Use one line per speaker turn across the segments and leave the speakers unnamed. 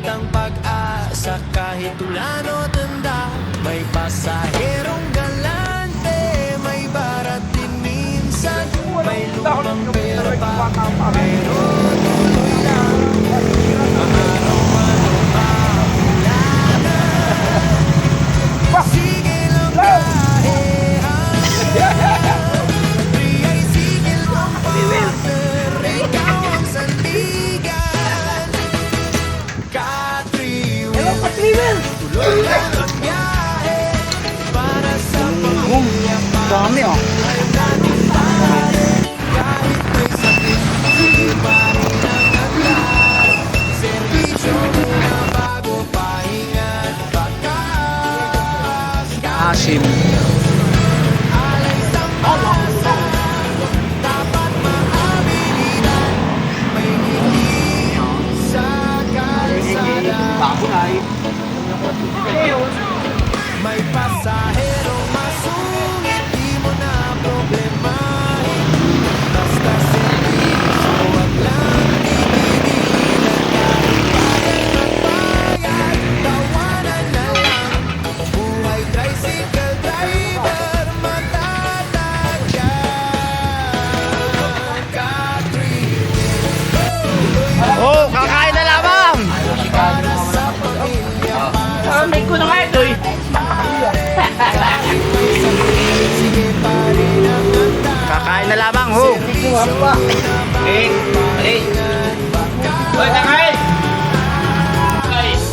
ang pag-asa kahit ulan o tanda. May pasaherong galante, may barat din minsan. May lumang pera pa, pero tuloy lang. Maaraw man o maulanan, sige lang kahehan. Priya'y sigil kong partner, ikaw ang sandigan. Ka-3-wheel, tuloy lang ang biyahe. Para sa pamilya pa,
Dami oh.
ay natin pare. Kahit may sakit, sige pa rin ang hanggan. Serbisyo muna bago pahingan. Bakas,
Asim.
alay sa pag-asa, dapat maabilidad. May ngiti sa kalsada. May pasahero masungit, di mo na problemahin. Basta servisyo, wag lang titigilan. Kahit bayad magbayad, tawanan na lang. Buhay tricycle driver, matatagyan. Ka-3-wheel,
Oh, kakain na lamang.
para sa pamilya.
May ko na nga ito eh.
Sige pa rin ang handa.
Kakain na lamang ho.
Eh,
Hoy, kakain.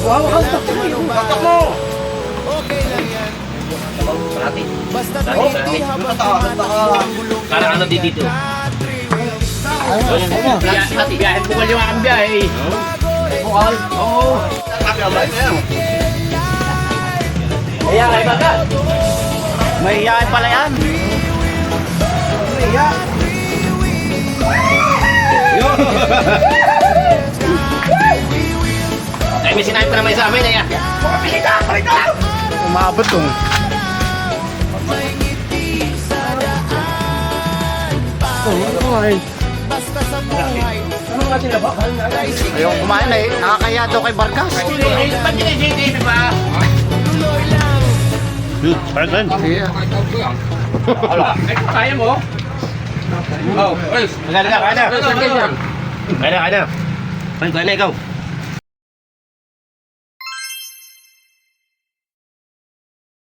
Wow, tatak mo.
okay lang yan. Basta tahiti habang gulong.
Parang ano dito? Biyahe bukal yung aking biyahe. Bukal? Oo. Kaya kay Baga.
May iyakin pala yan.
Ay, may sinabi pa naman sa amin eh.
Umabot oh.
May ngiti sa daan pa. Basta sa buhay.
Ayoko kumain eh. Nakakaya daw kay Barkas.
Ba't yun pa?
Tuloy lang.
Sige.
Ay, kaya mo? Oh, ay, kaya na. Kaya na, ikaw.